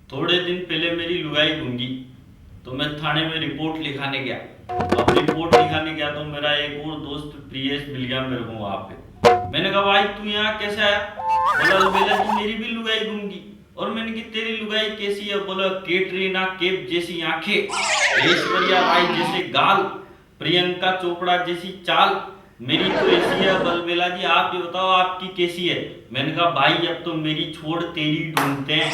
थोड़े दिन पहले मेरी लुगाई गूंगी तो मैं थाने में रिपोर्ट लिखाने गया। अब रिपोर्ट लिखाने गया तो मेरा एक और दोस्त प्रियेश मिल गया मेरे को वहां पे। मैंने कहा भाई तू यहाँ कैसे आया? बोला बेला जी मेरी भी लुगाई गूंगी। और मैंने कहा तेरी लुगाई कैसी है? बोला कैटरीना कैफ जैसी आंखें, ऐश्वर्या राय जैसे गाल, प्रियंका चोपड़ा जैसी चाल, मेरी तो ऐसी है। बलबेला जी आप ये बताओ आपकी कैसी है? मैंने कहा भाई अब तो मेरी छोड़ तेरी ढूंढते हैं।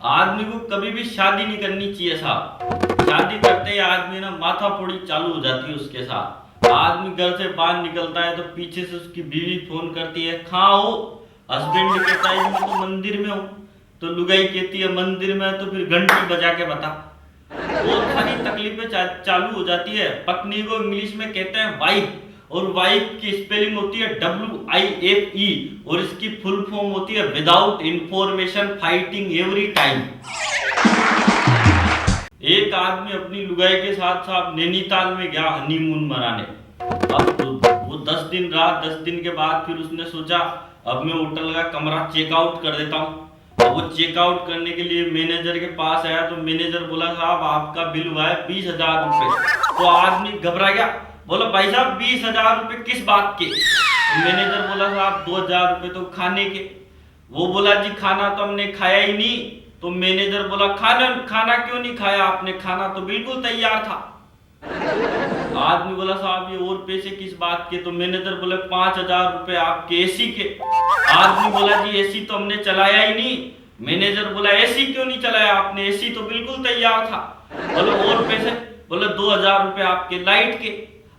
आदमी को कभी भी शादी नहीं करनी चाहिए साहब। शादी करते ही आदमी ना माथा फोड़ी चालू हो जाती है उसके साथ। आदमी घर से बाहर निकलता है तो पीछे से उसकी बीवी फोन करती है कहाँ हो? हस्बैंड कहता है मैं तो मंदिर में हूँ। तो लुगाई कहती है मंदिर में तो फिर घंटी बजा के बता। बहुत सारी तकलीफें चालू हो जाती है। पत्नी को इंग्लिश में कहते हैं वाइफ, और वाइफ की स्पेलिंग होती है WIFE, और इसकी फुल फॉर्म होती है without information fighting every time. एक आदमी अपनी लुगाई के साथ साथ नैनीताल में गया हनीमून मनाने। अब तो वो 10 दिन रहा। 10 दिन के बाद फिर उसने सोचा अब मैं होटल का कमरा चेकआउट कर देता हूँ। अब वो चेकआउट करने के लिए मैनेजर के पास आया तो मैनेजर बोला साहब आपका बिल हुआ है 20,000 रुपए। तो आदमी घबरा गया, बोला भाई साहब 20,000 रुपए किस बात के? तो मैनेजर बोला साहब 2,000 रुपए तो खाने के। वो बोला जी खाना तो हमने खाया ही नहीं। तो मैनेजर बोला खाना क्यों नहीं खाया आपने? खाना तो बिल्कुल तैयार था। आदमी बोला साहब ये और पैसे किस बात के? तो मैनेजर बोले 5,000 रुपए आपके एसी के। आदमी बोला जी एसी तो हमने चलाया ही नहीं। मैनेजर बोला एसी क्यों नहीं चलाया आपने? एसी तो बिल्कुल तैयार था। बोले और पैसे? बोले 2,000 रुपए आपके लाइट के।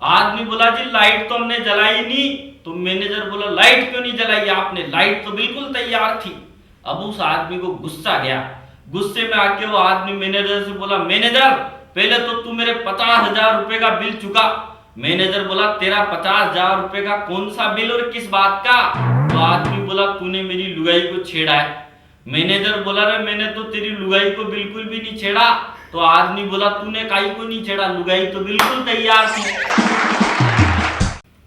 आदमी बोला जी लाइट तो हमने जलाई नहीं। तो मैनेजर बोला लाइट क्यों नहीं जलाई आपने? लाइट तो बिल्कुल तैयार थी। अब उस आदमी को गुस्सा गया। गुस्से में आके वो आदमी मैनेजर से बोला मैनेजर पहले तो तू मेरे 50,000 रुपए का बिल चुका। मैनेजर बोला तेरा 50,000 रुपए का कौन सा बिल और किस बात का? तो आदमी बोला तूने मेरी लुगाई को छेड़ा है। मैनेजर बोला रे मैंने तो तेरी लुगाई को बिल्कुल भी नहीं छेड़ा। तो आदमी बोला तूने काई को नहीं छेड़ा? लुगाई तो बिल्कुल तैयार थी।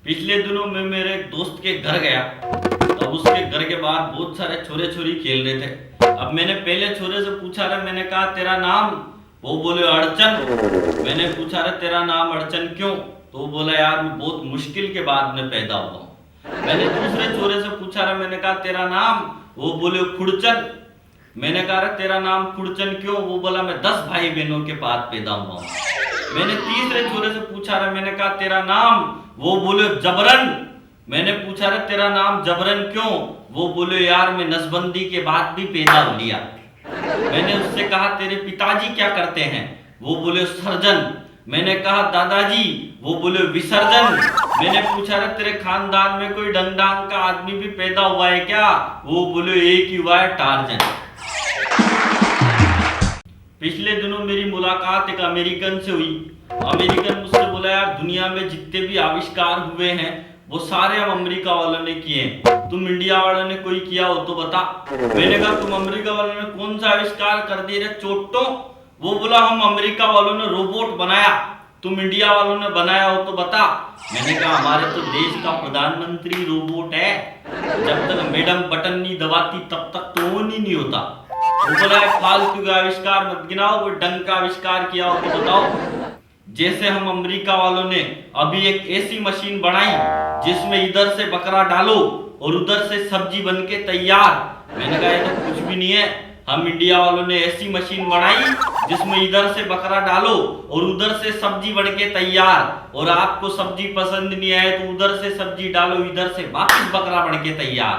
पिछले दिनों में मेरे एक दोस्त के घर गया। अब उसके घर के बाहर बहुत सारे छोरे छोरी खेल रहे थे। अब मैंने पहले छोरे से पूछा रे, मैंने कहा तेरा नाम? वो बोले अड़चन। मैंने पूछा रे तेरा नाम अड़चन क्यों? तो वो बोला यार मैं बहुत मुश्किल के बाद में पैदा हुआ हूँ। मैंने दूसरे छोरे से पूछा रे, मैंने कहा तेरा नाम? वो बोले खुड़चन। मैंने कहा तेरा नाम खुड़चन क्यों? वो बोला मैं 10 भाई बहनों के बाद पैदा हुआ हूँ। मैंने तीसरे छोरे से पूछा रे, मैंने कहा तेरा नाम? वो बोले जबरन। मैंने पूछा रे तेरा नाम जबरन क्यों? वो बोले यार मैं नसबंदी के बाद भी पैदा हो लिया। मैंने उससे कहा तेरे पिताजी क्या करते हैं? वो बोले सर्जन। मैंने कहा दादाजी? वो बोले विसर्जन। मैंने पूछा रे तेरे खानदान में कोई डंग-डांग का आदमी भी पैदा हुआ है क्या? वो बोले एक ही हुआ है टार्जन। पिछले दिनों मेरी मुलाकात एक अमेरिकन से हुई। अमेरिकन मुझसे बोला यार दुनिया में जितने भी आविष्कार हुए हैं वो सारे हम अमेरिका वालों ने किए हैं, तुम इंडिया वालों ने कोई किया हो तो बता। मैंने कहा तुम अमेरिका वालों ने कौन सा आविष्कार कर दिए रे चोटो? वो बोला हम अमेरिका वालों ने रोबोट बनाया, तुम इंडिया वालों ने बनाया हो तो बता। मैंने कहा हमारे तो देश का प्रधानमंत्री रोबोट है, जब तक मैडम बटन नहीं दबाती तब तक तो ऑन ही नहीं होता। वो बोला फालतू का आविष्कार मत गिनाओ, कोई ढंग का आविष्कार किया हो तो बताओ। जैसे हम अमेरिका वालों ने अभी एक ऐसी मशीन बनाई जिसमें इधर से बकरा डालो और उधर से सब्जी बनके तैयार। मैंने कहा ये तो कुछ भी नहीं है। हम इंडिया वालों ने ऐसी मशीन बनाई जिसमें इधर से बकरा डालो और उधर से सब्जी बनके तैयार, और आपको सब्जी पसंद नहीं आए तो उधर से सब्जी डालो, इधर से वापस बकरा बनके तैयार।